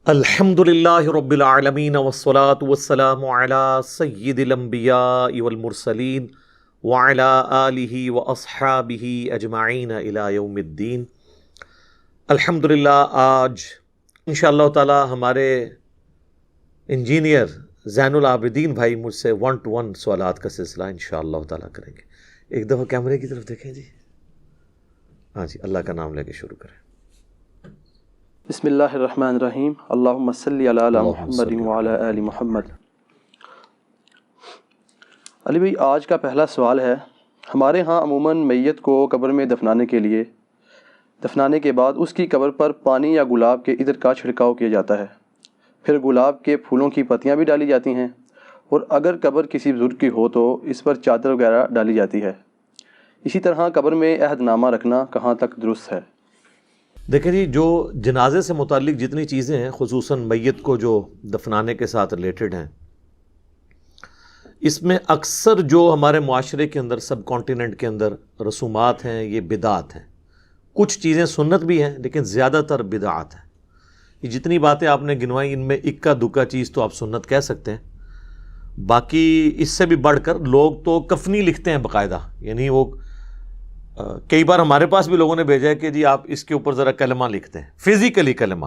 الحمدللہ رب العالمین والصلاة والسلام علی سید الانبیاء والمرسلین وعلی آلہ واصحابہ اجمعین الی یوم الدین۔ الحمدللہ آج انشاءاللہ تعالی ہمارے انجینئر زین العابدین بھائی مجھ سے 1 to 1 سوالات کا سلسلہ انشاءاللہ تعالی کریں گے۔ ایک دفعہ کیمرے کی طرف دیکھیں جی۔ ہاں جی، اللہ کا نام لے کے شروع کریں۔ بسم اللہ الرحمن الرحیم، اللہم صلی علی محمد وعلی آل محمد۔ علی بھائی، آج کا پہلا سوال ہے، ہمارے ہاں عموماً میت کو قبر میں دفنانے کے بعد اس کی قبر پر پانی یا گلاب کے عطر کا چھڑکاؤ کیا جاتا ہے، پھر گلاب کے پھولوں کی پتیاں بھی ڈالی جاتی ہیں، اور اگر قبر کسی بزرگ کی ہو تو اس پر چادر وغیرہ ڈالی جاتی ہے۔ اسی طرح قبر میں عہد نامہ رکھنا کہاں تک درست ہے؟ دیکھیں جی، جو جنازے سے متعلق جتنی چیزیں ہیں، خصوصاً میت کو جو دفنانے کے ساتھ ریلیٹڈ ہیں، اس میں اکثر جو ہمارے معاشرے کے اندر، سب کانٹیننٹ کے اندر رسومات ہیں، یہ بدعات ہیں۔ کچھ چیزیں سنت بھی ہیں لیکن زیادہ تر بدعات ہیں۔ یہ جتنی باتیں آپ نے گنوائی، ان میں اکا دکا چیز تو آپ سنت کہہ سکتے ہیں، باقی اس سے بھی بڑھ کر لوگ تو کفنی لکھتے ہیں باقاعدہ، یعنی وہ کئی بار ہمارے پاس بھی لوگوں نے بھیجا ہے کہ جی آپ اس کے اوپر ذرا کلمہ لکھتے ہیں، فزیکلی کلمہ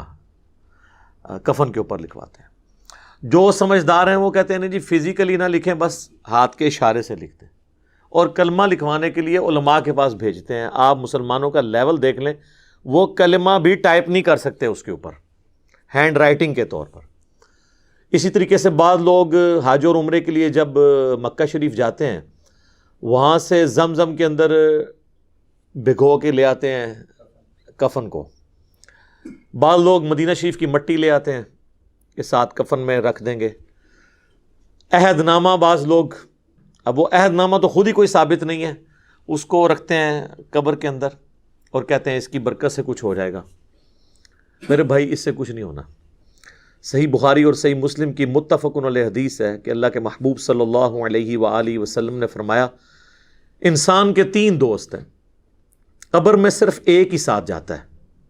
کفن کے اوپر لکھواتے ہیں۔ جو سمجھدار ہیں وہ کہتے ہیں نہیں جی فزیکلی نہ لکھیں، بس ہاتھ کے اشارے سے لکھتے ہیں، اور کلمہ لکھوانے کے لیے علماء کے پاس بھیجتے ہیں۔ آپ مسلمانوں کا لیول دیکھ لیں، وہ کلمہ بھی ٹائپ نہیں کر سکتے اس کے اوپر، ہینڈ رائٹنگ کے طور پر۔ اسی طریقے سے بعض لوگ حج اور عمرے کے لیے جب مکہ شریف جاتے ہیں، وہاں سے زمزم کے اندر بھگو کے لے آتے ہیں کفن کو۔ بعض لوگ مدینہ شریف کی مٹی لے آتے ہیں کہ ساتھ کفن میں رکھ دیں گے۔ عہد نامہ بعض لوگ، اب وہ عہد نامہ تو خود ہی کوئی ثابت نہیں ہے، اس کو رکھتے ہیں قبر کے اندر اور کہتے ہیں اس کی برکت سے کچھ ہو جائے گا۔ میرے بھائی، اس سے کچھ نہیں ہونا۔ صحیح بخاری اور صحیح مسلم کی متفق علیہ حدیث ہے کہ اللہ کے محبوب صلی اللہ علیہ وآلہ وسلم نے فرمایا، انسان کے 3 دوست ہیں، قبر میں صرف ایک ہی ساتھ جاتا ہے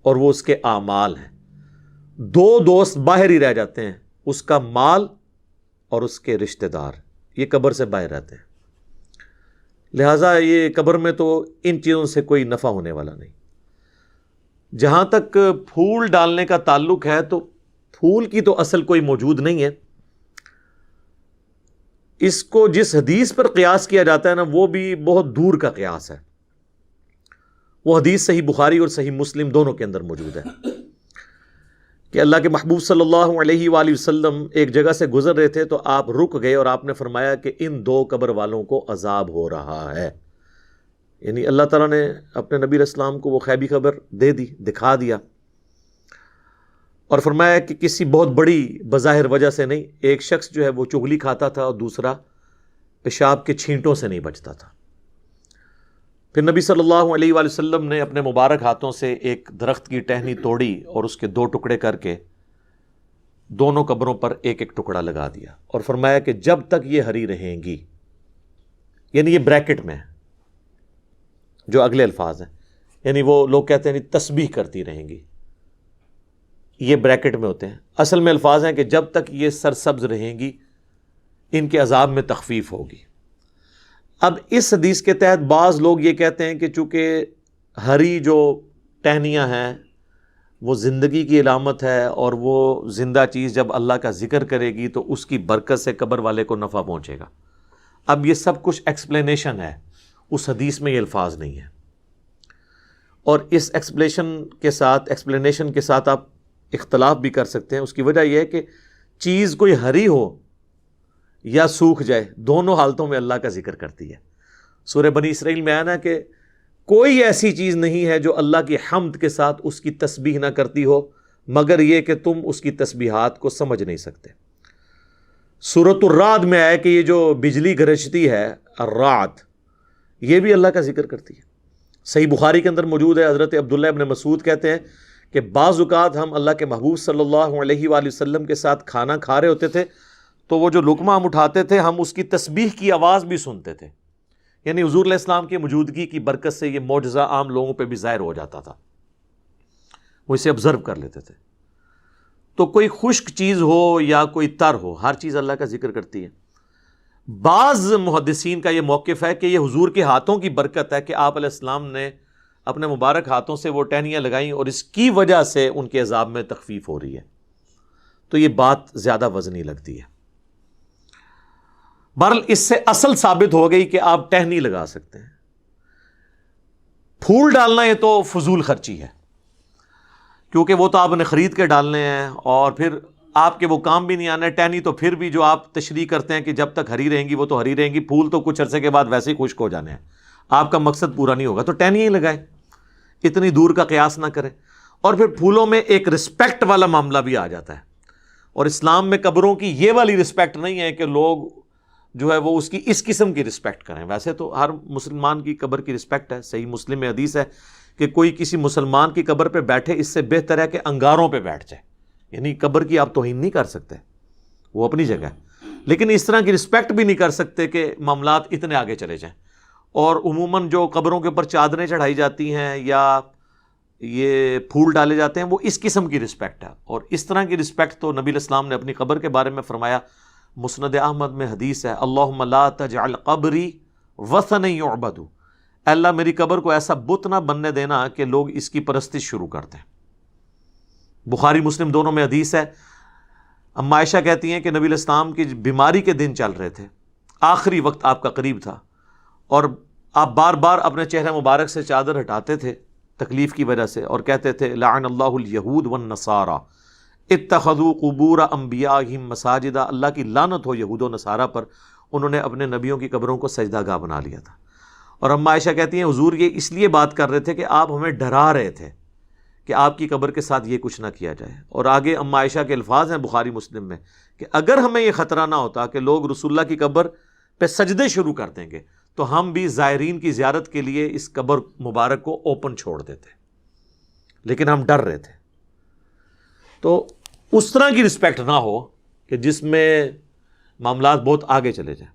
اور وہ اس کے اعمال ہیں۔ 2 دوست باہر ہی رہ جاتے ہیں، اس کا مال اور اس کے رشتہ دار، یہ قبر سے باہر رہتے ہیں۔ لہٰذا یہ قبر میں تو ان چیزوں سے کوئی نفع ہونے والا نہیں۔ جہاں تک پھول ڈالنے کا تعلق ہے، تو پھول کی تو اصل کوئی موجود نہیں ہے۔ اس کو جس حدیث پر قیاس کیا جاتا ہے نا، وہ بھی بہت دور کا قیاس ہے۔ وہ حدیث صحیح بخاری اور صحیح مسلم دونوں کے اندر موجود ہے کہ اللہ کے محبوب صلی اللہ علیہ وآلہ وسلم ایک جگہ سے گزر رہے تھے، تو آپ رک گئے اور آپ نے فرمایا کہ ان 2 قبر والوں کو عذاب ہو رہا ہے۔ یعنی اللہ تعالیٰ نے اپنے نبی علیہ السلام کو وہ غیبی خبر دے دی، دکھا دیا، اور فرمایا کہ کسی بہت بڑی بظاہر وجہ سے نہیں، ایک شخص جو ہے وہ چغلی کھاتا تھا اور دوسرا پیشاب کے چھینٹوں سے نہیں بچتا تھا۔ پھر نبی صلی اللہ علیہ وآلہ وسلم نے اپنے مبارک ہاتھوں سے ایک درخت کی ٹہنی توڑی اور اس کے 2 ٹکڑے کر کے دونوں قبروں پر ایک ایک ٹکڑا لگا دیا، اور فرمایا کہ جب تک یہ ہری رہیں گی، یعنی یہ بریکٹ میں جو اگلے الفاظ ہیں، یعنی وہ لوگ کہتے ہیں تسبیح کرتی رہیں گی، یہ بریکٹ میں ہوتے ہیں۔ اصل میں الفاظ ہیں کہ جب تک یہ سرسبز رہیں گی، ان کے عذاب میں تخفیف ہوگی۔ اب اس حدیث کے تحت بعض لوگ یہ کہتے ہیں کہ چونکہ ہری جو ٹہنیاں ہیں وہ زندگی کی علامت ہے، اور وہ زندہ چیز جب اللہ کا ذکر کرے گی تو اس کی برکت سے قبر والے کو نفع پہنچے گا۔ اب یہ سب کچھ ایکسپلینیشن ہے، اس حدیث میں یہ الفاظ نہیں ہے، اور اس ایکسپلینیشن کے ساتھ آپ اختلاف بھی کر سکتے ہیں۔ اس کی وجہ یہ ہے کہ چیز کوئی ہری ہو یا سوکھ جائے، دونوں حالتوں میں اللہ کا ذکر کرتی ہے۔ سورہ بنی اسرائیل میں آیا نا کہ کوئی ایسی چیز نہیں ہے جو اللہ کی حمد کے ساتھ اس کی تسبیح نہ کرتی ہو، مگر یہ کہ تم اس کی تسبیحات کو سمجھ نہیں سکتے۔ سورۃ الرعد میں آیا کہ یہ جو بجلی گرجتی ہے، الرعد، یہ بھی اللہ کا ذکر کرتی ہے۔ صحیح بخاری کے اندر موجود ہے، حضرت عبداللہ ابن مسعود کہتے ہیں کہ بعض اوقات ہم اللہ کے محبوب صلی اللہ علیہ وآلہ وسلم کے ساتھ کھانا کھا رہے ہوتے تھے، تو وہ جو لقمہ ہم اٹھاتے تھے، ہم اس کی تسبیح کی آواز بھی سنتے تھے۔ یعنی حضور علیہ السلام کی موجودگی کی برکت سے یہ معجزہ عام لوگوں پہ بھی ظاہر ہو جاتا تھا، وہ اسے آبزرو کر لیتے تھے۔ تو کوئی خشک چیز ہو یا کوئی تر ہو، ہر چیز اللہ کا ذکر کرتی ہے۔ بعض محدثین کا یہ موقف ہے کہ یہ حضور کے ہاتھوں کی برکت ہے کہ آپ علیہ السلام نے اپنے مبارک ہاتھوں سے وہ ٹہنیاں لگائیں اور اس کی وجہ سے ان کے عذاب میں تخفیف ہو رہی ہے، تو یہ بات زیادہ وزنی لگتی ہے۔ بہرحال اس سے اصل ثابت ہو گئی کہ آپ ٹہنی لگا سکتے ہیں۔ پھول ڈالنا یہ تو فضول خرچی ہے، کیونکہ وہ تو آپ نے خرید کے ڈالنے ہیں اور پھر آپ کے وہ کام بھی نہیں آنے۔ ٹہنی تو پھر بھی جو آپ تشریح کرتے ہیں کہ جب تک ہری رہیں گی وہ تو ہری رہیں گی، پھول تو کچھ عرصے کے بعد ویسے ہی خشک ہو جانے ہیں، آپ کا مقصد پورا نہیں ہوگا، تو ٹہنی ہی لگائیں، اتنی دور کا قیاس نہ کریں۔ اور پھر پھولوں میں ایک رسپیکٹ والا معاملہ بھی آ جاتا ہے، اور اسلام میں قبروں کی یہ والی رسپیکٹ نہیں ہے کہ لوگ جو ہے وہ اس کی اس قسم کی رسپیکٹ کریں۔ ویسے تو ہر مسلمان کی قبر کی رسپیکٹ ہے، صحیح مسلم میں حدیث ہے کہ کوئی کسی مسلمان کی قبر پہ بیٹھے اس سے بہتر ہے کہ انگاروں پہ بیٹھ جائے، یعنی قبر کی آپ توہین نہیں کر سکتے، وہ اپنی جگہ ہے، لیکن اس طرح کی رسپیکٹ بھی نہیں کر سکتے کہ معاملات اتنے آگے چلے جائیں۔ اور عموماً جو قبروں کے اوپر چادریں چڑھائی جاتی ہیں یا یہ پھول ڈالے جاتے ہیں وہ اس قسم کی رسپیکٹ ہے، اور اس طرح کی رسپیکٹ تو نبی علیہ السلام نے اپنی قبر کے بارے میں فرمایا، مسند احمد میں حدیث ہے، اللہم لا تجعل قبری وثنا یعبد، اے اللہ میری قبر کو ایسا بت نہ بننے دینا کہ لوگ اس کی پرستش شروع کر دیں۔ بخاری مسلم دونوں میں حدیث ہے، اما عائشہ کہتی ہیں کہ نبی علیہ السلام کی بیماری کے دن چل رہے تھے، آخری وقت آپ کا قریب تھا، اور آپ بار بار اپنے چہرہ مبارک سے چادر ہٹاتے تھے تکلیف کی وجہ سے، اور کہتے تھے لعن اللہ الیہود والنصارى اتخذوا قبور انبیائہم مساجدہ، اللہ کی لعنت ہو یہود و نصارہ پر، انہوں نے اپنے نبیوں کی قبروں کو سجدہ گاہ بنا لیا تھا۔ اور اما عائشہ کہتی ہیں حضور یہ اس لیے بات کر رہے تھے کہ آپ ہمیں ڈرا رہے تھے کہ آپ کی قبر کے ساتھ یہ کچھ نہ کیا جائے۔ اور آگے اما عائشہ کے الفاظ ہیں بخاری مسلم میں کہ اگر ہمیں یہ خطرہ نہ ہوتا کہ لوگ رسول اللہ کی قبر پہ سجدے شروع کر دیں گے تو ہم بھی زائرین کی زیارت کے لیے اس قبر مبارک کو اوپن چھوڑ دیتے، لیکن ہم ڈر رہے تھے۔ تو اس طرح کی رسپیکٹ نہ ہو کہ جس میں معاملات بہت آگے چلے جائیں۔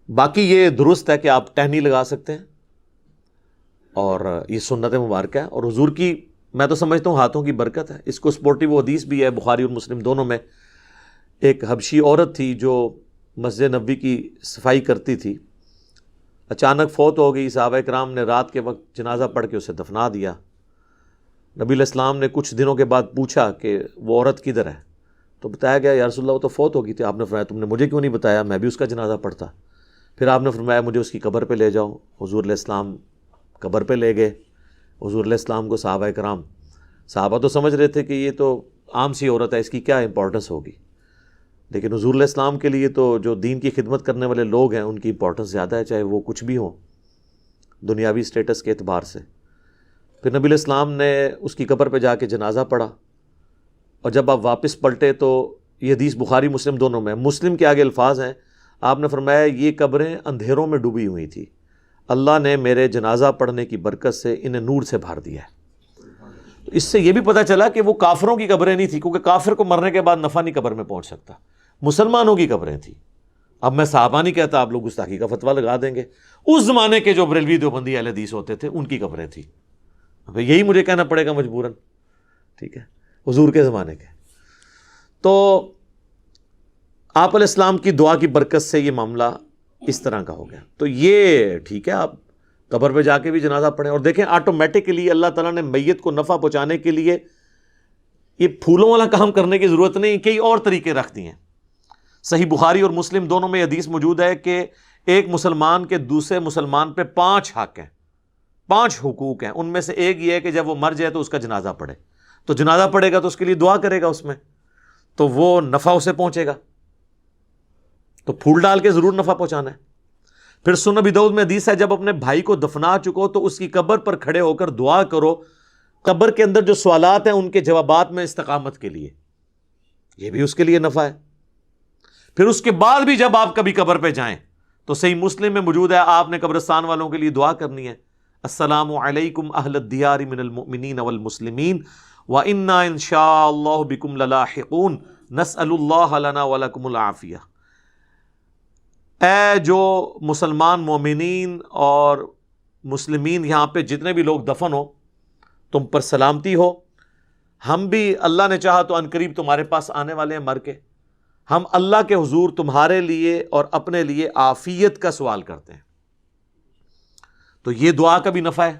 باقی یہ درست ہے کہ آپ ٹہنی لگا سکتے ہیں، اور یہ سنت مبارکہ ہے، اور حضور کی میں تو سمجھتا ہوں ہاتھوں کی برکت ہے۔ اس کو سپورٹیو حدیث بھی ہے بخاری اور مسلم دونوں میں، ایک حبشی عورت تھی جو مسجد نبوی کی صفائی کرتی تھی، اچانک فوت ہو گئی، صحابہ کرام نے رات کے وقت جنازہ پڑھ کے اسے دفنا دیا۔ نبی علیہ السلام نے کچھ دنوں کے بعد پوچھا کہ وہ عورت کدھر ہے، تو بتایا گیا یا رسول اللہ وہ تو فوت ہو گئی تھی۔ آپ نے فرمایا تم نے مجھے کیوں نہیں بتایا، میں بھی اس کا جنازہ پڑھتا۔ پھر آپ نے فرمایا مجھے اس کی قبر پہ لے جاؤ۔ حضور علیہ السلام قبر پہ لے گئے حضور علیہ السلام کو صحابہ کرام، صحابہ تو سمجھ رہے تھے کہ یہ تو عام سی عورت ہے، اس کی کیا امپورٹنس ہوگی، لیکن حضور علیہ السلام کے لیے تو جو دین کی خدمت کرنے والے لوگ ہیں ان کی امپورٹنس زیادہ ہے، چاہے وہ کچھ بھی ہوں دنیاوی سٹیٹس کے اعتبار سے۔ پھر نبی علیہ السلام نے اس کی قبر پہ جا کے جنازہ پڑھا، اور جب آپ واپس پلٹے تو یہ حدیث بخاری مسلم دونوں میں، مسلم کے آگے الفاظ ہیں، آپ نے فرمایا یہ قبریں اندھیروں میں ڈوبی ہوئی تھی، اللہ نے میرے جنازہ پڑھنے کی برکت سے انہیں نور سے بھر دیا ہے۔ تو اس سے یہ بھی پتہ چلا کہ وہ کافروں کی قبریں نہیں تھیں، کیونکہ کافر کو مرنے کے بعد نفع نہیں قبر میں پہنچ سکتا، مسلمانوں کی قبریں تھیں۔ اب میں صحابہ نہیں کہتا، آپ لوگ گستاخی کا فتویٰ لگا دیں گے، اس زمانے کے جو بریلوی دیوبندی اہل حدیث ہوتے تھے ان کی قبریں تھیں۔ اب یہی مجھے کہنا پڑے گا مجبوراً، ٹھیک ہے، حضور کے زمانے کے۔ تو آپ علیہ السلام کی دعا کی برکت سے یہ معاملہ اس طرح کا ہو گیا، تو یہ ٹھیک ہے، آپ قبر پہ جا کے بھی جنازہ پڑھیں۔ اور دیکھیں آٹومیٹکلی اللہ تعالیٰ نے میت کو نفع پہنچانے کے لیے یہ پھولوں والا کام کرنے کی ضرورت نہیں، کئی اور طریقے رکھ دیے ہیں۔ صحیح بخاری اور مسلم دونوں میں حدیث موجود ہے کہ ایک مسلمان کے دوسرے مسلمان پہ 5 حق ہیں، 5 حقوق ہیں، ان میں سے ایک یہ ہے کہ جب وہ مر جائے تو اس کا جنازہ پڑھے، تو جنازہ پڑھے گا تو اس کے لیے دعا کرے گا اس میں، تو وہ نفع اسے پہنچے گا، تو پھول ڈال کے ضرور نفع پہنچانا ہے۔ پھر سنن ابی داؤد میں حدیث ہے جب اپنے بھائی کو دفنا چکو تو اس کی قبر پر کھڑے ہو کر دعا کرو، قبر کے اندر جو سوالات ہیں ان کے جوابات میں استقامت کے لیے، یہ بھی اس کے لیے نفع ہے۔ پھر اس کے بعد بھی جب آپ کبھی قبر پہ جائیں تو صحیح مسلم میں موجود ہے آپ نے قبرستان والوں کے لیے دعا کرنی ہے، السلام علیکم اہل الدیار من المؤمنین والمسلمین وَإِنَّا إِن شَاءَ اللَّهُ بِكُمْ لَلَاحِقُونَ نَسْأَلُ اللَّهَ لَنَا وَلَكُمُ الْعَافِيَةَ۔ اے جو مسلمان مومنین اور مسلمین یہاں پہ جتنے بھی لوگ دفن ہو، تم پر سلامتی ہو، ہم بھی اللہ نے چاہا تو عنقریب تمہارے پاس آنے والے ہیں مر کے. ہم اللہ کے حضور تمہارے لیے اور اپنے لیے عافیت کا سوال کرتے ہیں. تو یہ دعا کا بھی نفع ہے.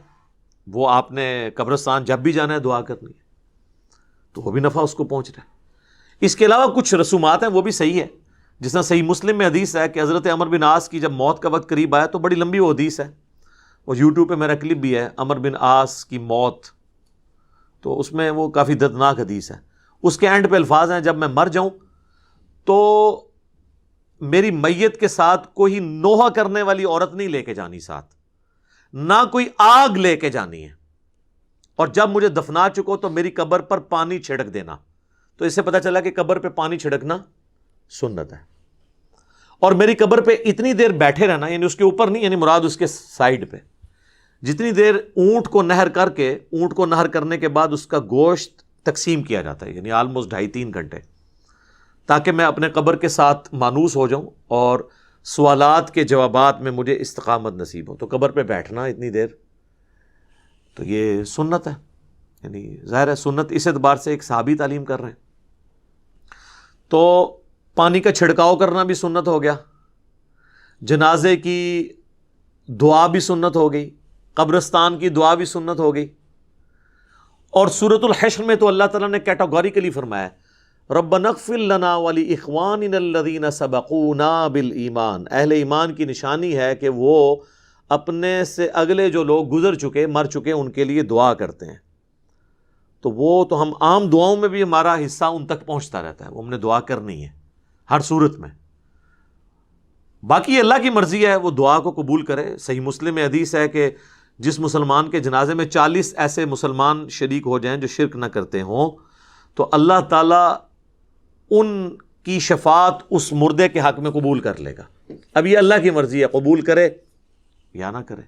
وہ آپ نے قبرستان جب بھی جانا ہے دعا کرنی ہے تو وہ بھی نفع اس کو پہنچ رہا ہے. اس کے علاوہ کچھ رسومات ہیں وہ بھی صحیح ہے. جس طرح صحیح مسلم میں حدیث ہے کہ حضرت عمر بن عاص کی جب موت کا وقت قریب آیا تو بڑی لمبی وہ حدیث ہے, وہ یوٹیوب پہ میرا کلپ بھی ہے, عمر بن عاص کی موت. تو اس میں وہ کافی دردناک حدیث ہے. اس کے اینڈ پہ الفاظ ہیں جب میں مر جاؤں تو میری میت کے ساتھ کوئی نوحہ کرنے والی عورت نہیں لے کے جانی, ساتھ نہ کوئی آگ لے کے جانی ہے, اور جب مجھے دفنا چکو تو میری قبر پر پانی چھڑک دینا. تو اس سے پتہ چلا کہ قبر پہ پانی چھڑکنا سنت ہے. اور میری قبر پہ اتنی دیر بیٹھے رہنا, یعنی اس کے اوپر نہیں, یعنی مراد اس کے سائیڈ پہ, جتنی دیر اونٹ کو نہر کر کے, اونٹ کو نہر کرنے کے بعد اس کا گوشت تقسیم کیا جاتا ہے, یعنی آلموسٹ 2.5-3 گھنٹے, تاکہ میں اپنے قبر کے ساتھ مانوس ہو جاؤں اور سوالات کے جوابات میں مجھے استقامت نصیب ہو. تو قبر پہ بیٹھنا اتنی دیر تو یہ سنت ہے. یعنی ظاہر ہے سنت اس اعتبار سے ایک صحابی تعلیم کر رہے ہیں. تو پانی کا چھڑکاؤ کرنا بھی سنت ہو گیا, جنازے کی دعا بھی سنت ہو گئی, قبرستان کی دعا بھی سنت ہو گئی. اور سورۃ الحشر میں تو اللہ تعالیٰ نے کیٹاگوریکلی فرمایا ربنا اغفر لنا ولاخواننا الذین سبقونا بالایمان. اہل ایمان کی نشانی ہے کہ وہ اپنے سے اگلے جو لوگ گزر چکے, مر چکے, ان کے لیے دعا کرتے ہیں. تو وہ تو ہم عام دعاؤں میں بھی ہمارا حصہ ان تک پہنچتا رہتا ہے, وہ ہم نے دعا کرنی ہے ہر صورت میں. باقی اللہ کی مرضی ہے وہ دعا کو قبول کرے. صحیح مسلم میں حدیث ہے کہ جس مسلمان کے جنازے میں 40 ایسے مسلمان شریک ہو جائیں جو شرک نہ کرتے ہوں تو اللہ تعالیٰ ان کی شفاعت اس مردے کے حق میں قبول کر لے گا. اب یہ اللہ کی مرضی ہے, قبول کرے یا نہ کرے.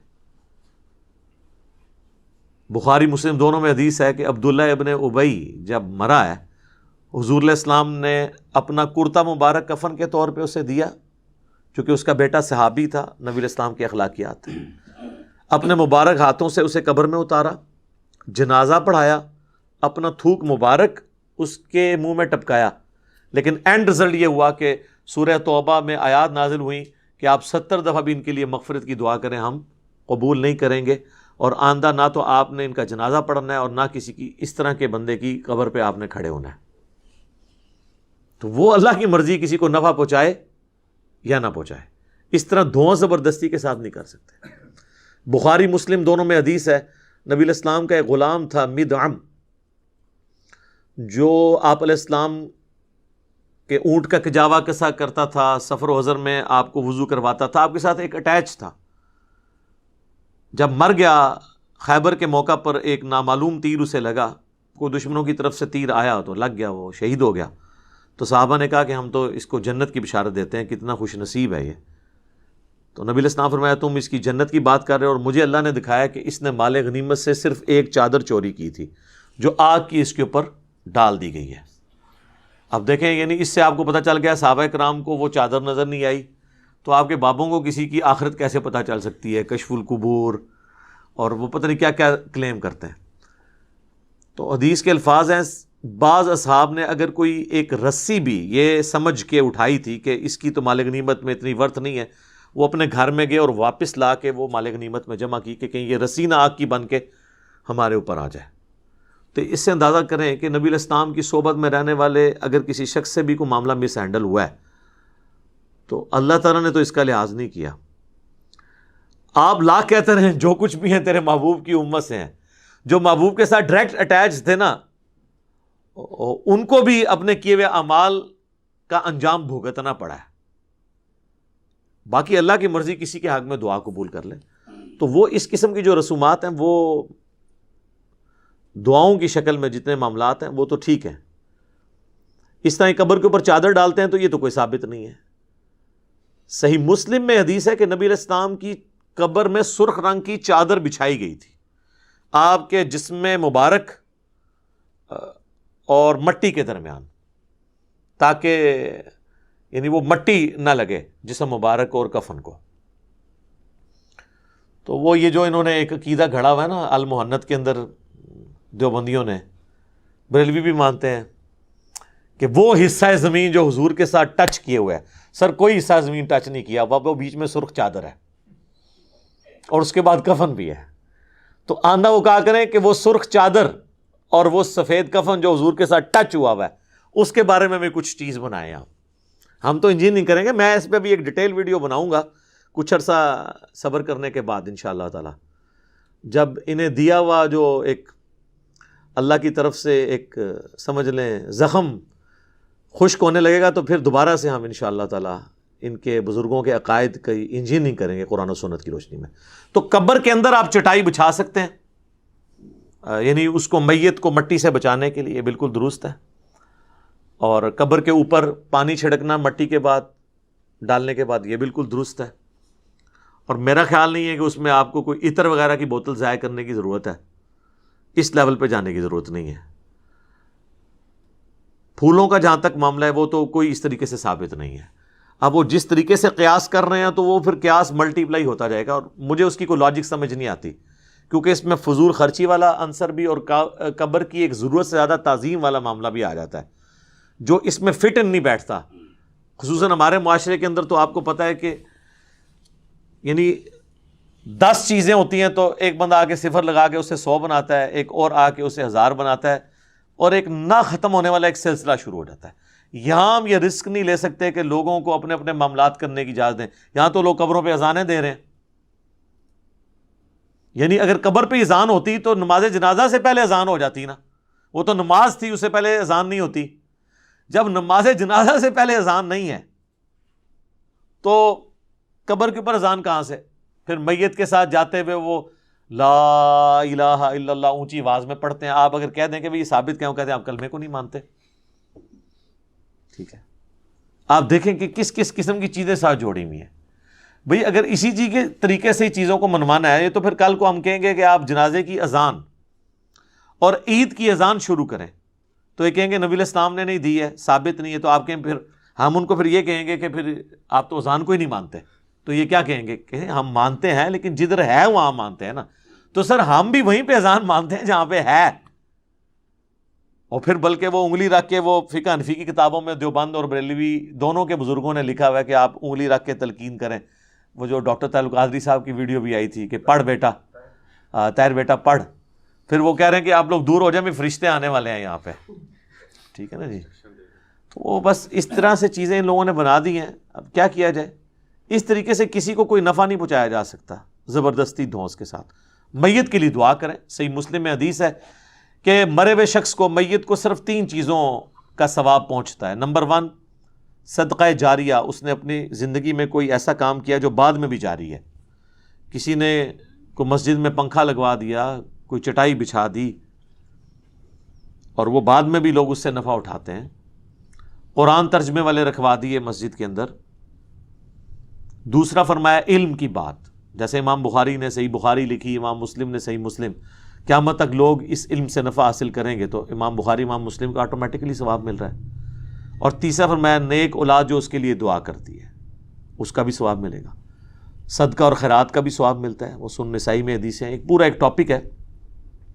بخاری مسلم دونوں میں حدیث ہے کہ عبداللہ ابن ابی جب مرا ہے, حضور علیہ السلام نے اپنا کرتا مبارک کفن کے طور پہ اسے دیا, چونکہ اس کا بیٹا صحابی تھا. نبی علیہ السلام کی اخلاقیات تھیں. اپنے مبارک ہاتھوں سے اسے قبر میں اتارا, جنازہ پڑھایا, اپنا تھوک مبارک اس کے منہ میں ٹپکایا. لیکن اینڈ رزلٹ یہ ہوا کہ سورہ توبہ میں آیات نازل ہوئیں کہ آپ 70 دفعہ بھی ان کے لیے مغفرت کی دعا کریں, ہم قبول نہیں کریں گے. اور آئندہ نہ تو آپ نے ان کا جنازہ پڑھنا ہے اور نہ کسی کی اس طرح کے بندے کی قبر پہ آپ نے کھڑے ہونا ہے. تو وہ اللہ کی مرضی, کسی کو نفع پہنچائے یا نہ پہنچائے. اس طرح دھواں زبردستی کے ساتھ نہیں کر سکتے. بخاری مسلم دونوں میں حدیث ہے, نبی علیہ السلام کا ایک غلام تھا مدعم, جو آپ علیہ السلام کے اونٹ کا کجاوا کسا کرتا تھا, سفر و حضر میں آپ کو وضو کرواتا تھا, آپ کے ساتھ ایک اٹیچ تھا. جب مر گیا خیبر کے موقع پر ایک نامعلوم تیر اسے لگا, کوئی دشمنوں کی طرف سے تیر آیا تو لگ گیا, وہ شہید ہو گیا. تو صحابہ نے کہا کہ ہم تو اس کو جنت کی بشارت دیتے ہیں, کتنا خوش نصیب ہے یہ. تو نبی علیہ السلام فرمایا تم اس کی جنت کی بات کر رہے ہو, اور مجھے اللہ نے دکھایا کہ اس نے مال غنیمت سے صرف ایک چادر چوری کی تھی جو آگ کی اس کے اوپر ڈال دی گئی ہے. اب دیکھیں, یعنی اس سے آپ کو پتہ چل گیا صحابہ کرام کو وہ چادر نظر نہیں آئی, تو آپ کے بابوں کو کسی کی آخرت کیسے پتہ چل سکتی ہے؟ کشف القبور اور وہ پتہ نہیں کیا کیا کلیم کرتے ہیں. تو حدیث کے الفاظ ہیں, بعض اصحاب نے اگر کوئی ایک رسی بھی یہ سمجھ کے اٹھائی تھی کہ اس کی تو مال غنیمت میں اتنی ورتھ نہیں ہے, وہ اپنے گھر میں گئے اور واپس لا کے وہ مال غنیمت میں جمع کی کہ کہیں یہ رسی نہ آگ کی بن کے ہمارے اوپر آ جائے. تو اس سے اندازہ کریں کہ نبی علیہ السلام کی صحبت میں رہنے والے اگر کسی شخص سے بھی کوئی معاملہ مس ہینڈل ہوا ہے تو اللہ تعالیٰ نے تو اس کا لحاظ نہیں کیا. آپ لاکھ کہتے رہیں جو کچھ بھی ہیں تیرے محبوب کی امت سے ہیں, جو محبوب کے ساتھ ڈائریکٹ اٹیچ تھے نا, ان کو بھی اپنے کیے ہوئے اعمال کا انجام بھگتنا پڑا ہے. باقی اللہ کی مرضی, کسی کے حق میں دعا قبول کر لے. تو وہ اس قسم کی جو رسومات ہیں وہ دعاؤں کی شکل میں جتنے معاملات ہیں وہ تو ٹھیک ہیں. اس طرح قبر کے اوپر چادر ڈالتے ہیں تو یہ تو کوئی ثابت نہیں ہے. صحیح مسلم میں حدیث ہے کہ نبی علیہ السلام کی قبر میں سرخ رنگ کی چادر بچھائی گئی تھی آپ کے جسم مبارک اور مٹی کے درمیان, تاکہ یعنی وہ مٹی نہ لگے جسم مبارک اور کفن کو. تو وہ یہ جو انہوں نے ایک عقیدہ گھڑا ہوا ہے نا المحنت کے اندر دیوبندیوں نے, بریلوی بھی مانتے ہیں کہ وہ حصہ زمین جو حضور کے ساتھ ٹچ کیے ہوئے ہے، سر کوئی حصہ زمین ٹچ نہیں کیا، وہ بیچ میں سرخ چادر ہے اور اس کے بعد کفن بھی ہے. تو آندہ وہ کہا کریں کہ وہ سرخ چادر اور وہ سفید کفن جو حضور کے ساتھ ٹچ ہوا ہے اس کے بارے میں بھی کچھ چیز بنائیں آپ. ہم تو انجینئرنگ کریں گے، میں اس پہ بھی ایک ڈیٹیل ویڈیو بناؤں گا کچھ عرصہ صبر کرنے کے بعد انشاءاللہ تعالی. جب انہیں دیا ہوا جو ایک اللہ کی طرف سے ایک سمجھ لیں زخم خشک ہونے لگے گا تو پھر دوبارہ سے ہم انشاءاللہ تعالی ان کے بزرگوں کے عقائد کی انجینئرنگ کریں گے قرآن و سنت کی روشنی میں. تو قبر کے اندر آپ چٹائی بچھا سکتے ہیں، یعنی اس کو میت کو مٹی سے بچانے کے لیے بالکل درست ہے. اور قبر کے اوپر پانی چھڑکنا مٹی کے بعد ڈالنے کے بعد یہ بالکل درست ہے. اور میرا خیال نہیں ہے کہ اس میں آپ کو کوئی عطر وغیرہ کی بوتل ضائع کرنے کی ضرورت ہے، اس لیول پہ جانے کی ضرورت نہیں ہے. پھولوں کا جہاں تک معاملہ ہے وہ تو کوئی اس طریقے سے ثابت نہیں ہے. اب وہ جس طریقے سے قیاس کر رہے ہیں تو وہ پھر قیاس ملٹی پلائی ہوتا جائے گا، اور مجھے اس کی کوئی لاجک سمجھ نہیں آتی، کیونکہ اس میں فضول خرچی والا عنصر بھی اور قبر کی ایک ضرورت سے زیادہ تعظیم والا معاملہ بھی آ جاتا ہے جو اس میں فٹ ان نہیں بیٹھتا. خصوصاً ہمارے معاشرے کے اندر تو آپ کو پتہ ہے کہ یعنی 10 چیزیں ہوتی ہیں تو ایک بندہ آ کے صفر لگا کے اسے 100 بناتا ہے، ایک اور آ کے اسے 1000 بناتا ہے، اور ایک نہ ختم ہونے والا ایک سلسلہ شروع ہو جاتا ہے. یہاں ہم یہ رسک نہیں لے سکتے کہ لوگوں کو اپنے اپنے معاملات کرنے کی اجازت دیں. یہاں تو لوگ قبروں پہ اذانیں دے رہے ہیں. یعنی اگر قبر پہ اذان ہوتی تو نماز جنازہ سے پہلے اذان ہو جاتی نا، وہ تو نماز تھی، اس سے پہلے اذان نہیں ہوتی. جب نماز جنازہ سے پہلے اذان نہیں ہے تو قبر کے اوپر اذان کہاں سے؟ پھر میت کے ساتھ جاتے ہوئے وہ لا الہ الا اللہ اونچی آواز میں پڑھتے ہیں. آپ اگر کہہ دیں کہ یہ ثابت کیوں کہتے ہیں، آپ کلمے کو نہیں مانتے. ٹھیک ہے، آپ دیکھیں کہ کس کس قسم کی چیزیں ساتھ جوڑی ہوئی ہیں. بھئی اگر اسی چیز کے طریقے سے چیزوں کو منوانا ہے تو پھر کل کو ہم کہیں گے کہ آپ جنازے کی اذان اور عید کی اذان شروع کریں تو یہ کہیں گے نبی الاسلام نے نہیں دی ہے، ثابت نہیں ہے. تو آپ کہیں پھر ہم ان کو پھر یہ کہیں گے کہ پھر آپ تو اذان کو ہی نہیں مانتے. تو یہ کیا کہیں گے کہ ہم مانتے ہیں لیکن جدھر ہے وہاں مانتے ہیں نا. تو سر ہم بھی وہیں پہ اذان مانتے ہیں جہاں پہ ہے. اور پھر بلکہ وہ انگلی رکھ کے وہ فقہ حنفی کی کتابوں میں دیوبند اور بریلوی دونوں کے بزرگوں نے لکھا ہوا ہے کہ آپ انگلی رکھ کے تلقین کریں. وہ جو ڈاکٹر طاہر القادری صاحب کی ویڈیو بھی آئی تھی کہ پڑھ بیٹا، طاہر بیٹا پڑھ. پھر وہ کہہ رہے ہیں کہ آپ لوگ دور ہو جائیں، بھی فرشتے آنے والے ہیں یہاں پہ. ٹھیک ہے نا جی. تو وہ بس اس طرح سے چیزیں ان لوگوں نے بنا دی ہیں. اب کیا کیا جائے؟ اس طریقے سے کسی کو کوئی نفع نہیں پہنچایا جا سکتا زبردستی دھونس کے ساتھ. میت کے لیے دعا کریں. صحیح مسلم میں حدیث ہے کہ مرے ہوئے شخص کو، میت کو صرف 3 چیزوں کا ثواب پہنچتا ہے. نمبر 1 صدقہ جاریہ، اس نے اپنی زندگی میں کوئی ایسا کام کیا جو بعد میں بھی جاری ہے. کسی نے کوئی مسجد میں پنکھا لگوا دیا، کوئی چٹائی بچھا دی اور وہ بعد میں بھی لوگ اس سے نفع اٹھاتے ہیں. قرآن ترجمے والے رکھوا دیے مسجد کے اندر. دوسرا فرمایا علم کی بات، جیسے امام بخاری نے صحیح بخاری لکھی، امام مسلم نے صحیح مسلم. قیامت تک لوگ اس علم سے نفع حاصل کریں گے تو امام بخاری امام مسلم کا آٹومیٹکلی ثواب مل رہا ہے. اور تیسرا فرمایا نیک اولاد جو اس کے لیے دعا کرتی ہے اس کا بھی ثواب ملے گا. صدقہ اور خیرات کا بھی ثواب ملتا ہے. وہ سنن نسائی میں حدیثیں ہیں. ایک پورا ایک ٹاپک ہے،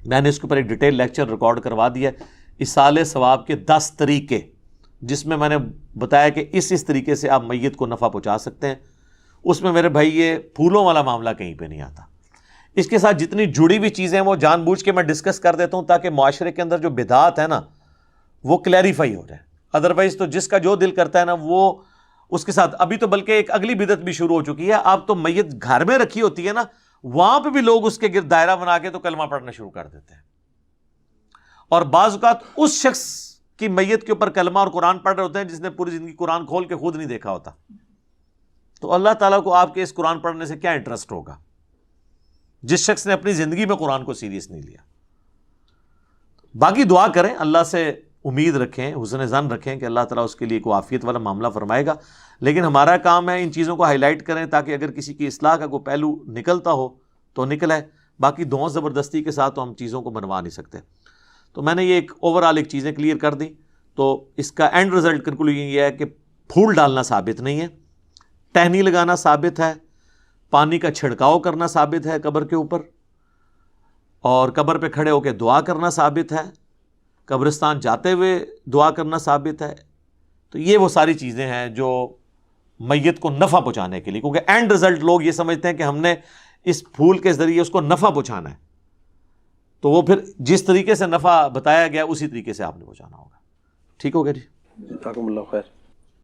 میں نے اس کے اوپر ایک ڈیٹیل لیکچر ریکارڈ کروا دیا ہے، ایصال ثواب کے 10 طریقے، جس میں میں نے بتایا کہ اس طریقے سے آپ میت کو نفع پہنچا سکتے ہیں. اس میں میرے بھائی یہ پھولوں والا معاملہ کہیں پہ نہیں آتا. اس کے ساتھ جتنی جڑی ہوئی چیزیں وہ جان بوجھ کے میں ڈسکس کر دیتا ہوں تاکہ معاشرے کے اندر جو بدعات ہے نا وہ کلیریفائی ہو جائے. ادروائز تو جس کا جو دل کرتا ہے نا وہ اس کے ساتھ. ابھی تو بلکہ ایک اگلی بدعت بھی شروع ہو چکی ہے. آپ تو میت گھر میں رکھی ہوتی ہے نا، وہاں پہ بھی لوگ اس کے گرد دائرہ بنا کے تو کلمہ پڑھنا شروع کر دیتے ہیں. اور بعض اوقات اس شخص کی میت کے اوپر کلمہ اور قرآن پڑھ رہے ہوتے ہیں جس نے پوری زندگی قرآن کھول کے خود نہیں دیکھا ہوتا. تو اللہ تعالیٰ کو آپ کے اس قرآن پڑھنے سے کیا انٹرسٹ ہوگا جس شخص نے اپنی زندگی میں قرآن کو سیریس نہیں لیا. باقی دعا کریں، اللہ سے امید رکھیں، حسن ظن رکھیں کہ اللہ تعالیٰ اس کے لیے کوئی عافیت والا معاملہ فرمائے گا. لیکن ہمارا کام ہے ان چیزوں کو ہائی لائٹ کریں تاکہ اگر کسی کی اصلاح کا کوئی پہلو نکلتا ہو تو نکلے. باقی دھونس زبردستی کے ساتھ تو ہم چیزوں کو بنوا نہیں سکتے. تو میں نے یہ ایک اوور آل ایک چیزیں کلیئر کر دی. تو اس کا اینڈ رزلٹ کنکلوژن یہ ہے کہ پھول ڈالنا ثابت نہیں ہے، ٹہنی لگانا ثابت ہے، پانی کا چھڑکاؤ کرنا ثابت ہے قبر کے اوپر، اور قبر پہ کھڑے ہو کے دعا کرنا ثابت ہے. قبرستان جاتے ہوئے دعا کرنا ثابت ہے. تو یہ وہ ساری چیزیں ہیں جو میت کو نفع پہنچانے کے لیے، کیونکہ اینڈ رزلٹ لوگ یہ سمجھتے ہیں کہ ہم نے اس پھول کے ذریعے اس کو نفع پہنچانا ہے، تو وہ پھر جس طریقے سے نفع بتایا گیا اسی طریقے سے آپ نے پہنچانا ہوگا. ٹھیک ہو گیا جی؟ جزاکم اللہ خیر.